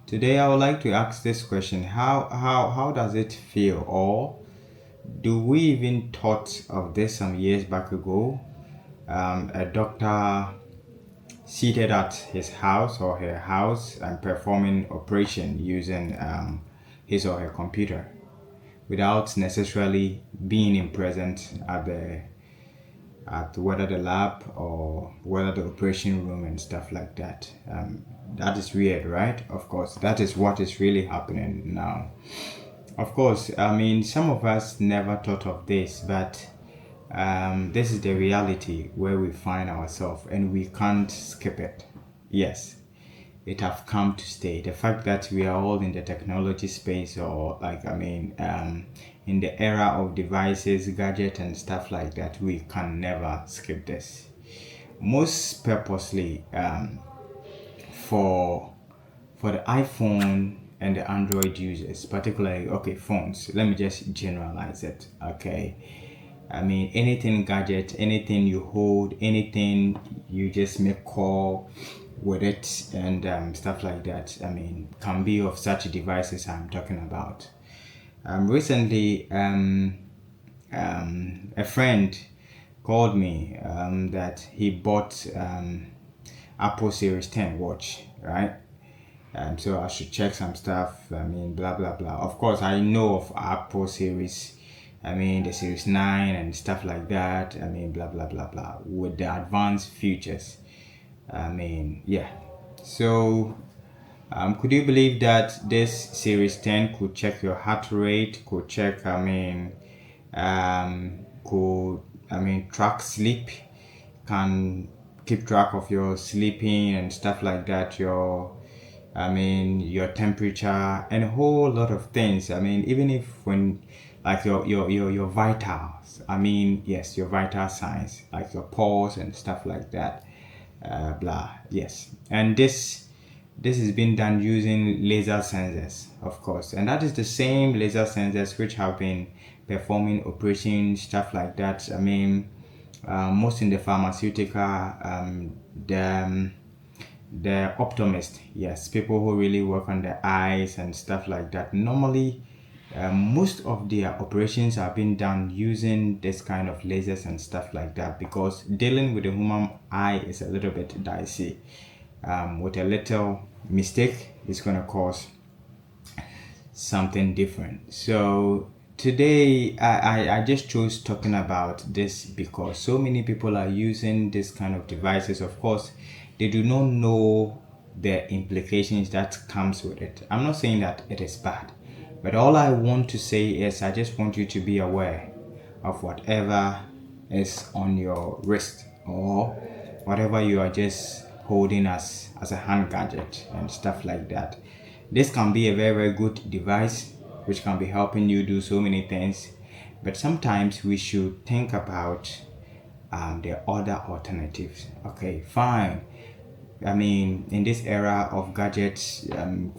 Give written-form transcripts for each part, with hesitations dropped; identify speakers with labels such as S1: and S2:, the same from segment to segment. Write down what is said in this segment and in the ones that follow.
S1: Today I would like to ask this question. How does it feel, or do we even thought of this some years back ago? A doctor seated at his house or her house and performing operation using his or her computer without necessarily being in present at whether the lab or whether the operation room and stuff like that. That is weird, right? Of course, that is what is really happening now. Of course, I mean, some of us never thought of this, but this is the reality where we find ourselves and we can't skip it. Yes, it have come to stay. The fact that we are all in the technology space, or like, I mean, in the era of devices, gadget and stuff like that, we can never skip this. Most purposely, for the iPhone and the Android users, particularly, okay, phones, let me just generalize it, okay? I mean, anything gadget, anything you hold, anything you just make call with it and stuff like that, I mean, can be of such devices I'm talking about. Recently, a friend called me that he bought Apple Series 10 watch, right? So I should check some stuff. I mean, blah blah blah. Of course, I know of Apple Series. I mean, the Series 9 and stuff like that. I mean, blah blah blah blah with the advanced features. I mean, yeah. So, could you believe that this Series 10 could check your heart rate? Could check. Track sleep. Can keep track of your sleeping and stuff like that. Your temperature and a whole lot of things. I mean, even if when like your vitals. I mean, yes, your vital signs like your pulse and stuff like that. Blah. Yes, and this is being done using laser sensors, of course, and that is the same laser sensors which have been performing operations, stuff like that. I mean, most in the pharmaceutical, the optomist, yes, people who really work on the eyes and stuff like that. Normally, most of their operations are being done using this kind of lasers and stuff like that because dealing with the human eye is a little bit dicey. With a little mistake, it's gonna cause something different. So today I just chose talking about this because so many people are using this kind of devices. Of course, they do not know the implications that comes with it. I'm not saying that it is bad, but all I want to say is I just want you to be aware of whatever is on your wrist or whatever you are just holding as a hand gadget and stuff like that. This can be a very, very good device which can be helping you do so many things, but sometimes we should think about the other alternatives. Okay, fine. I mean, in this era of gadgets,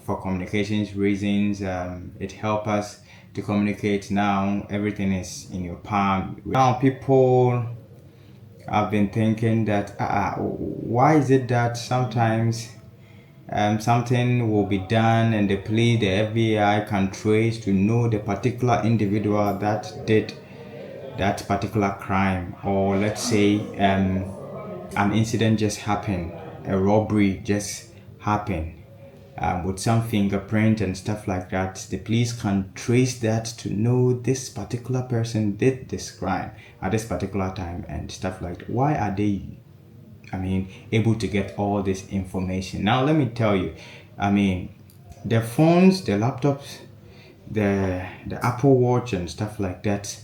S1: for communications reasons, it helps us to communicate now. Everything is in your palm. Now, people have been thinking that why is it that sometimes something will be done and the police, the FBI can trace to know the particular individual that did that particular crime, or let's say an incident just happened, a robbery just happened, with some fingerprint and stuff like that. The police can trace that to know this particular person did this crime at this particular time and stuff like that. Why are they, I mean, able to get all this information? Now, let me tell you, I mean, the phones, the laptops, the Apple Watch and stuff like that,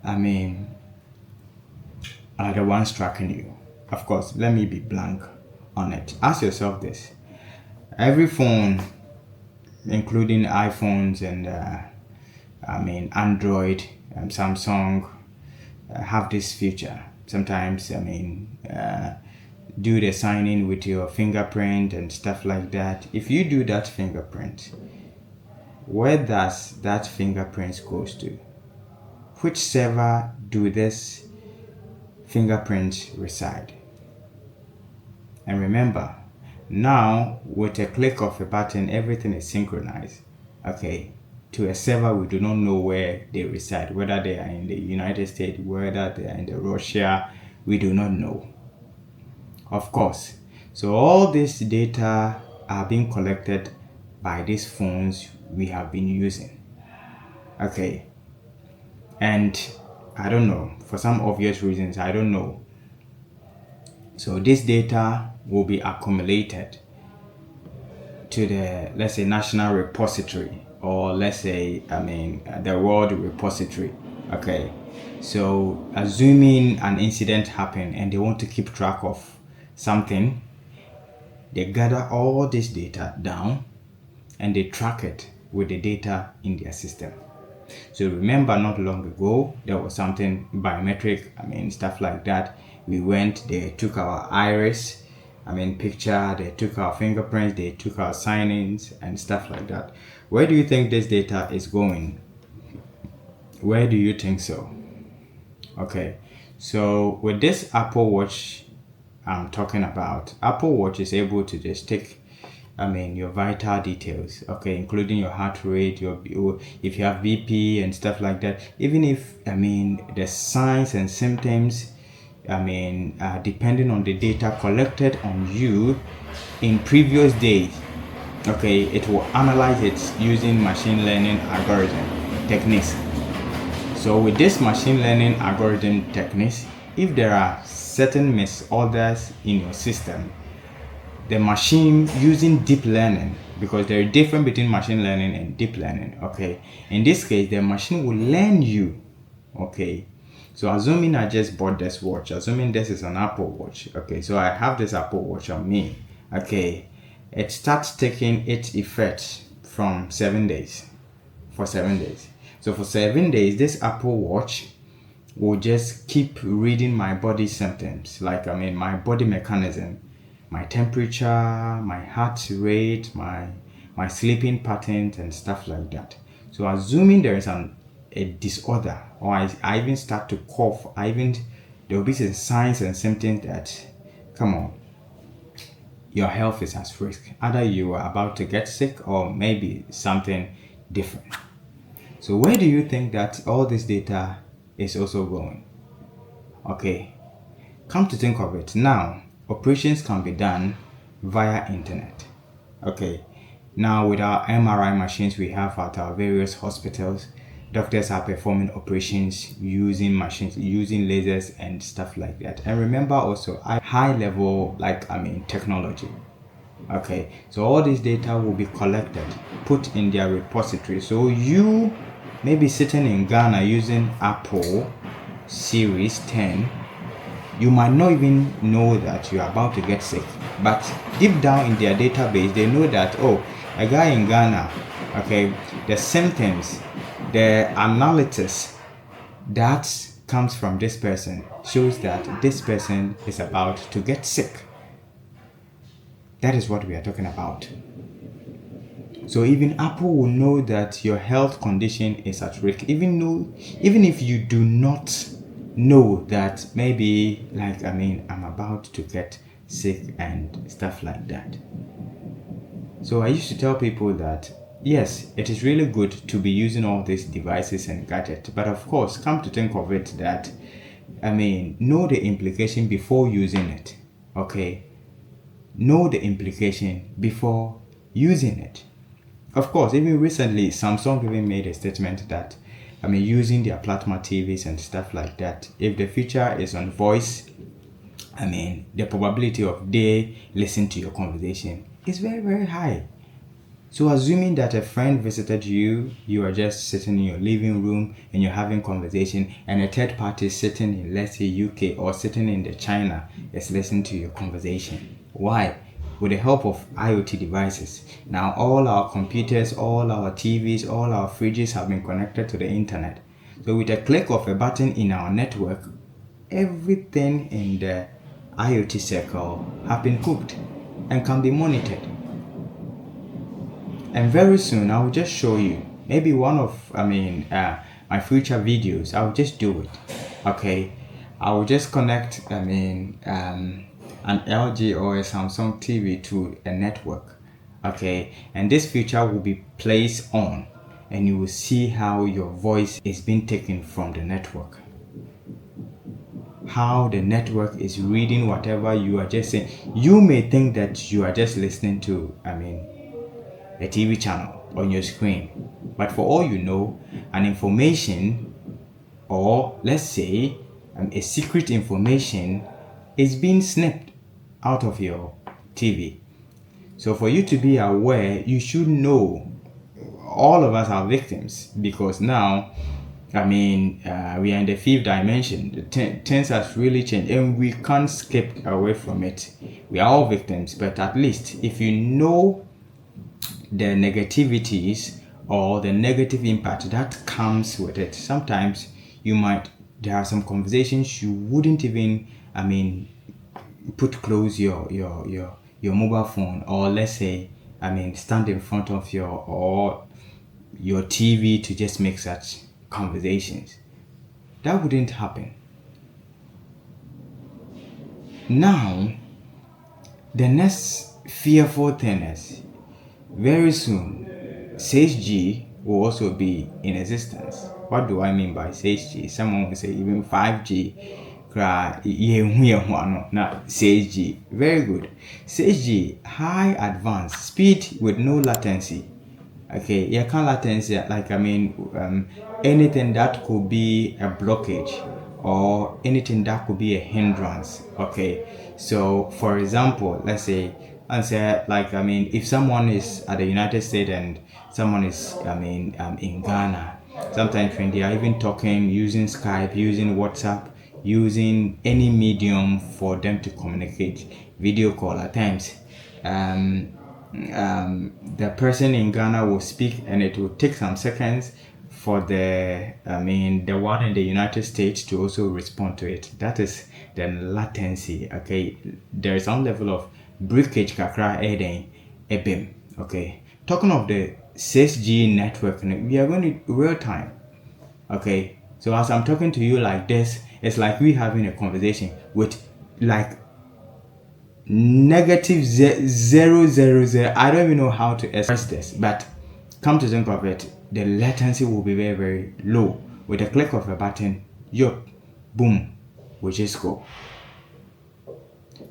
S1: I mean, are the ones tracking you. Of course, let me be blank on it. Ask yourself this. Every phone, including iPhones and Android and Samsung, have this feature. Sometimes, do the signing with your fingerprint and stuff like that. If you do that fingerprint, where does that fingerprint goes to? Which server do this fingerprint reside? And remember, Now, with a click of a button, everything is synchronized, okay, to a server we do not know where they reside, whether they are in the United States, whether they are in the Russia, we do not know, of course. So all this data are being collected by these phones we have been using, okay. And I don't know, for some obvious reasons, I don't know. So this data will be accumulated to the, let's say, national repository, or let's say, the world repository, okay. So assuming an incident happened and they want to keep track of something, they gather all this data down and they track it with the data in their system. So remember, not long ago there was something biometric, stuff like that. We went, they took our iris, picture, they took our fingerprints, they took our sign-ins and stuff like that. Where do you think this data is going? Where do you think so? Okay, so with this Apple Watch I'm talking about, Apple Watch is able to just take your vital details, okay, including your heart rate, if you have BP and stuff like that. Even if the signs and symptoms, depending on the data collected on you in previous days, okay, it will analyze it using machine learning algorithm techniques. So with this machine learning algorithm techniques, if there are certain misorders in your system, the machine, using deep learning, because there is a difference between machine learning and deep learning, okay, in this case the machine will learn you, okay. So assuming I just bought this watch, assuming this is an Apple Watch, okay, so I have this Apple Watch on me, okay, it starts taking its effect from 7 days, for 7 days. So for 7 days this Apple Watch will just keep reading my body symptoms, like my body mechanism, my temperature, my heart rate, my sleeping patterns and stuff like that. So assuming there is a disorder, or I even start to cough, there will be some signs and symptoms that, come on, your health is at risk. Either you are about to get sick or maybe something different. So where do you think that all this data is also going? Okay, come to think of it, now operations can be done via internet, okay. Now with our MRI machines we have at our various hospitals, doctors are performing operations using machines, using lasers and stuff like that. And remember also high level technology, okay. So all this data will be collected, put in their repository. So you may be sitting in Ghana using Apple Series 10, you might not even know that you're about to get sick, but deep down in their database they know that, oh, a guy in Ghana, okay, the symptoms, the analysis that comes from this person shows that this person is about to get sick. That is what we are talking about. So even Apple will know that your health condition is at risk, even if you do not know that maybe I'm about to get sick and stuff like that. So I used to tell people that yes, it is really good to be using all these devices and gadgets, but of course, come to think of it that know the implication before using it, okay. Know the implication before using it. Of course, even recently Samsung even made a statement that using their plasma TVs and stuff like that, if the feature is on voice, the probability of they listen to your conversation is very, very high. So assuming that a friend visited you, you are just sitting in your living room and you're having conversation, and a third party sitting in, let's say, UK or sitting in the China is listening to your conversation. Why? With the help of IoT devices. Now all our computers, all our TVs, all our fridges have been connected to the internet. So with a click of a button in our network, everything in the IoT circle have been cooked and can be monitored. And very soon I will just show you, maybe one of my future videos, I'll just do it, okay. I will just connect an LG or a Samsung TV to a network. Okay, and this feature will be placed on, and you will see how your voice is being taken from the network, how the network is reading whatever you are just saying. You may think that you are just listening to, a TV channel on your screen, but for all you know, an information, or let's say a secret information, is being snipped out of your TV. So for you to be aware, you should know all of us are victims, because now, we are in the fifth dimension. Things has really changed, and we can't skip away from it. We are all victims, but at least if you know the negativities or the negative impact that comes with it, sometimes there are some conversations you wouldn't even, put close your mobile phone, or let's say, stand in front of your TV to just make such conversations. That wouldn't happen. Now, the next fearful thing is, very soon 6G will also be in existence. What do I mean by 6G? Someone will say even 5G. Now 6G, very good. 6G, high advanced speed with no latency. Okay, you can't latency, anything that could be a blockage or anything that could be a hindrance. Okay, so for example, let's say, if someone is at the United States and someone is in Ghana, sometimes when they are even talking, using Skype, using WhatsApp, using any medium for them to communicate, video call at times, the person in Ghana will speak, and it will take some seconds for the one in the United States to also respond to it. That is the latency. Okay, there is some level of breakage kakra ebim. Okay, talking of the 6G network, we are going to real time. Okay, so as I'm talking to you like this, it's like we having a conversation with like negative 0.000. I don't even know how to express this, but come to think of it, the latency will be very, very low. With a click of a button, boom, we just go.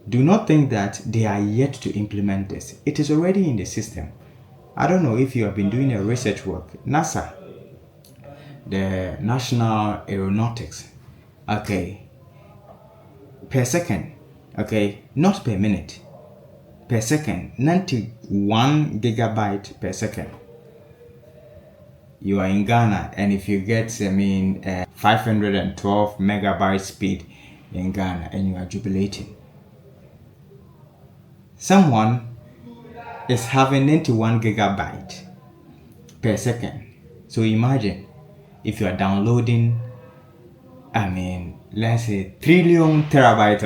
S1: Do not think that they are yet to implement this. It is already in the system. I don't know if you have been doing a research work. NASA, the National Aeronautics, okay, per second, okay, not per minute, per second, 91 gigabyte per second. You are in Ghana, and if you get 512 megabyte speed in Ghana, and you are jubilating, someone is having 91 gigabyte per second. So imagine if you are downloading, let's say trillion terabyte.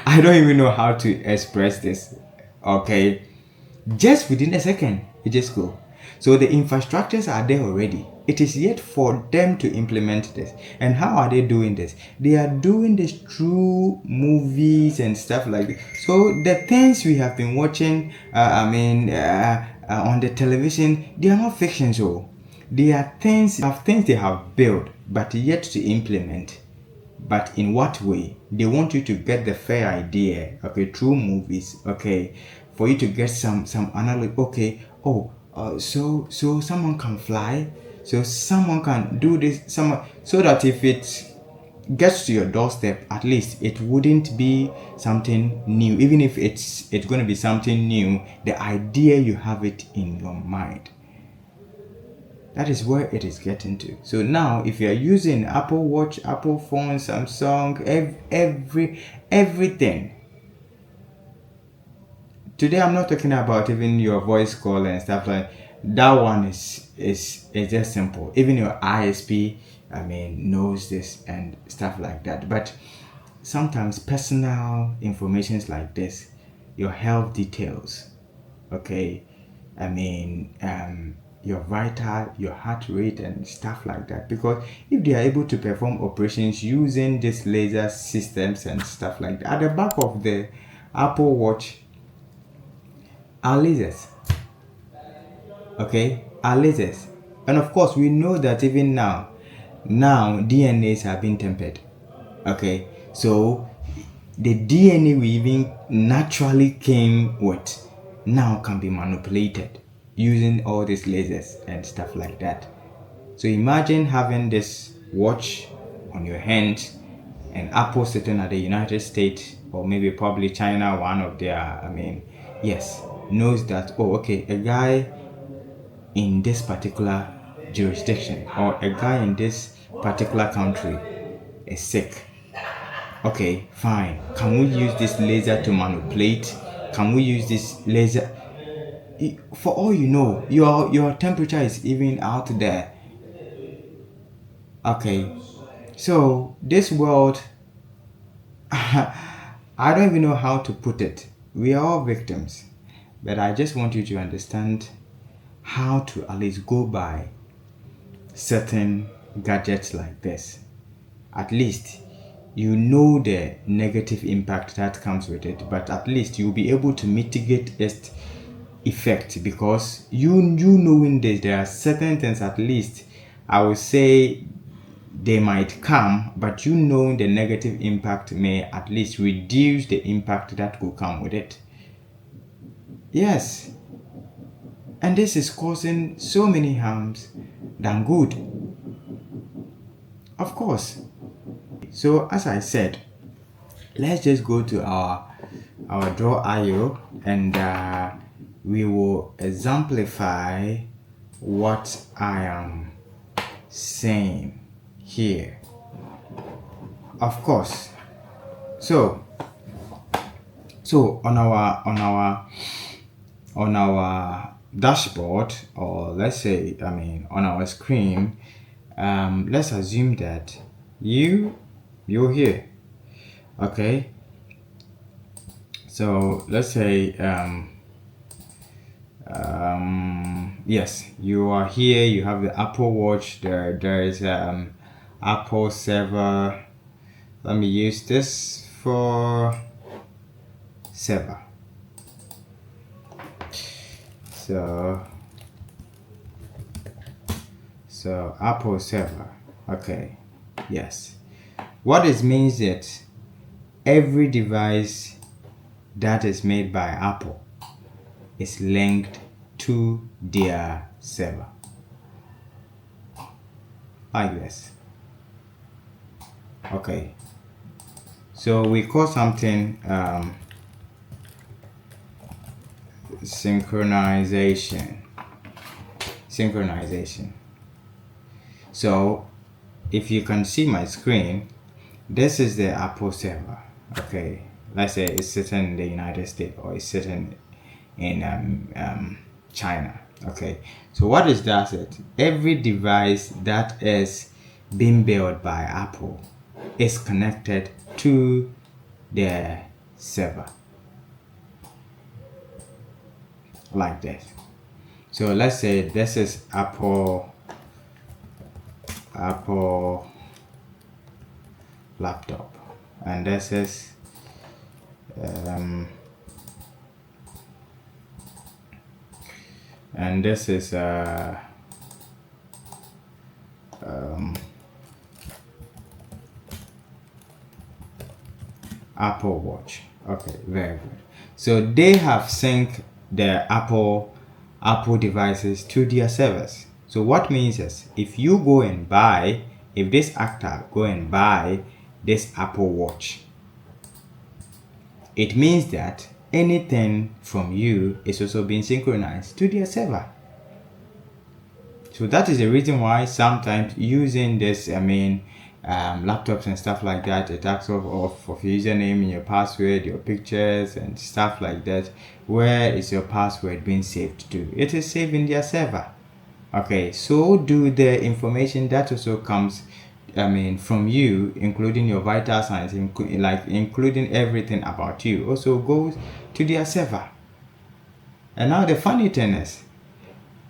S1: I don't even know how to express this. Okay, just within a second, it just go. So the infrastructures are there already. It is yet for them to implement this. And how are they doing this? They are doing this through movies and stuff like that. So the things we have been watching, on the television, they are not fiction. So they are things they have built, but yet to implement. But in what way? They want you to get the fair idea, okay, through movies, okay, for you to get some analogy, okay, so someone can fly, so someone can do this, so that if it gets to your doorstep, at least it wouldn't be something new. Even if it's going to be something new, the idea, you have it in your mind. That is where it is getting to. So now, if you are using Apple Watch, Apple phone, Samsung, everything. Today, I'm not talking about even your voice call and stuff like that. One is just simple. Even your ISP, knows this and stuff like that. But sometimes personal informations like this, your health details, okay, your vital, your heart rate and stuff like that, because if they are able to perform operations using these laser systems and stuff like that at the back of the Apple Watch are lasers. Okay, are lasers. And of course, we know that even now DNAs have been tempered. Okay, so the DNA we even naturally came with now can be manipulated using all these lasers and stuff like that. So imagine having this watch on your hand and Apple sitting at the United States or maybe probably China, one of their, yes, knows that, oh, okay, a guy in this particular jurisdiction or a guy in this particular country is sick. Okay, fine. Can we use this laser to manipulate? Can we use this laser? For all you know, your temperature is even out there. Okay, so this world, I don't even know how to put it. We are all victims, but I just want you to understand how to at least go by certain gadgets like this. At least you know the negative impact that comes with it, but at least you'll be able to mitigate its effect, because you knowing this, there are certain things at least I would say they might come, but you knowing the negative impact may at least reduce the impact that will come with it. Yes, and this is causing so many harms than good, of course. So as I said, let's just go to our draw IO and we will exemplify what I am saying here. Of course. So on our dashboard, or let's say on our screen, let's assume that you're here. Okay, so let's say yes, you are here. You have the Apple Watch. There is Apple server. Let me use this for server. So Apple server. Okay, yes. What it means that every device that is made by Apple is linked to their server, like this. Okay, so we call something synchronization. So if you can see my screen, this is the Apple server. Okay, let's say it's sitting in the United States or it's sitting in China. Okay, so what is that? Every device that is being built by Apple is connected to the server, like this. So let's say this is Apple laptop, and this is Apple Watch. Okay, very good. So they have synced the Apple devices to their servers. So what means is, if you go and buy, if this actor go and buy this Apple Watch, it means that anything from you is also being synchronized to their server. So that is the reason why sometimes using this, laptops and stuff like that, it asks of your username and your password, your pictures and stuff like that. Where is your password being saved to? It is saved in their server. Okay, so do the information that also comes from you, including your vital signs, including everything about you, also goes to their server. And now the funny thing is,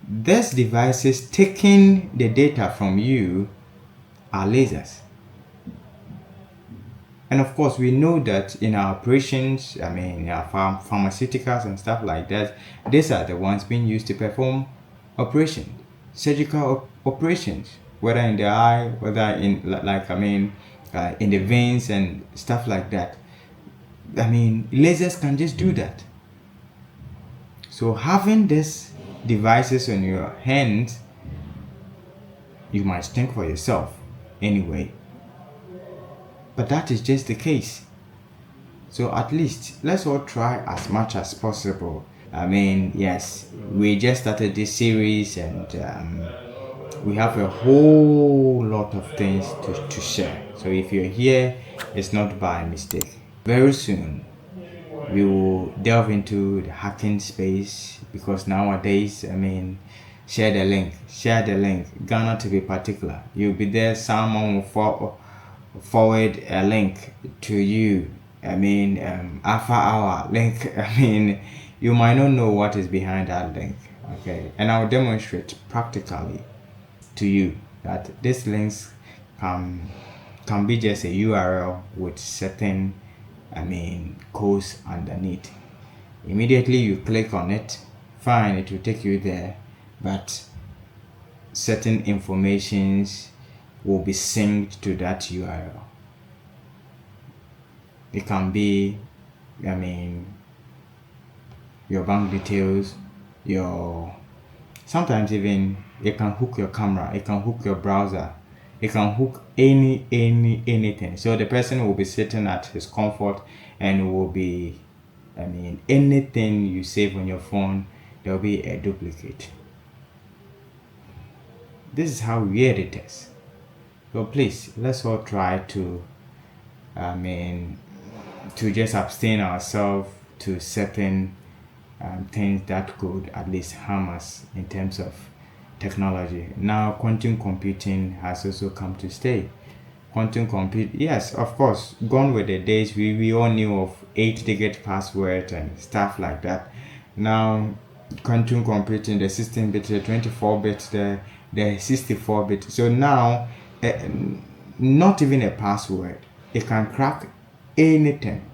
S1: these devices taking the data from you are lasers. And of course, we know that in our operations, I mean, in our pharmaceuticals and stuff like that, these are the ones being used to perform operations, surgical operations, whether in the eye, whether in, like, I mean, in the veins and stuff like that. I mean, lasers can just do that. So having these devices on your hands, you might think for yourself anyway. But that is just the case. So at least let's all try as much as possible. I mean, yes, we just started this series and we have a whole lot of things to share. So if you're here, it's not by mistake. Very soon, we will delve into the hacking space, because nowadays, I mean, share the link. Ghana, to be particular, you'll be there. Someone will forward a link to you. I mean, Alpha Hour link. I mean, you might not know what is behind that link. Okay, and I'll demonstrate practically to you that these links can be just a URL with certain, I mean, codes underneath. Immediately you click on it, fine, it will take you there, but certain informations will be synced to that URL. It can be, I mean, your bank details, sometimes even it can hook your camera, it can hook your browser, it can hook anything. So the person will be sitting at his comfort and will be, I mean, anything you save on your phone, there will be a duplicate. This is how weird it is. So please, let's all try to, I mean, to just abstain ourselves to certain things that could at least harm us in terms of technology. Now, quantum computing has also come to stay. Quantum compute, yes, of course, gone with the days we all knew of 8-digit password and stuff like that. Now, quantum computing, the 16-bit, the 24-bit, the 64-bit. So now, not even a password, it can crack anything,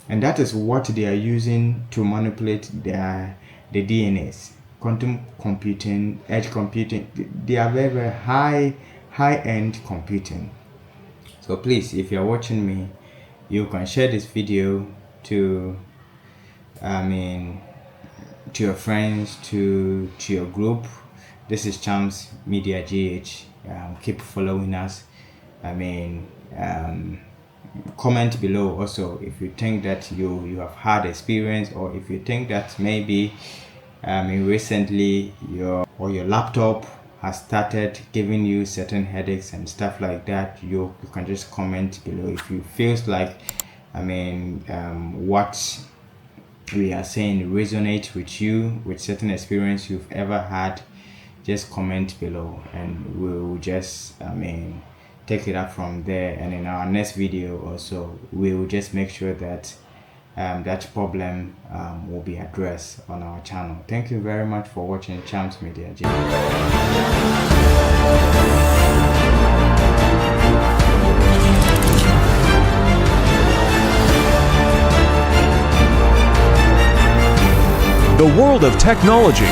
S1: and that is what they are using to manipulate the DNAs. Quantum computing, edge computing, they are very, very high-end computing. So please, if you're watching me, you can share this video to, I mean, to your friends, to your group. This is Champs Media GH. Keep following us. I mean, comment below also if you think that you have had experience, or if you think that maybe recently your laptop has started giving you certain headaches and stuff like that. You can just comment below if you feels like, I mean, what we are saying resonates with you, with certain experience you've ever had. Just comment below and we'll just, I mean, take it up from there. And in our next video also, we will just make sure that that problem will be addressed on our channel. Thank you very much for watching Champs Media.
S2: The world of technology,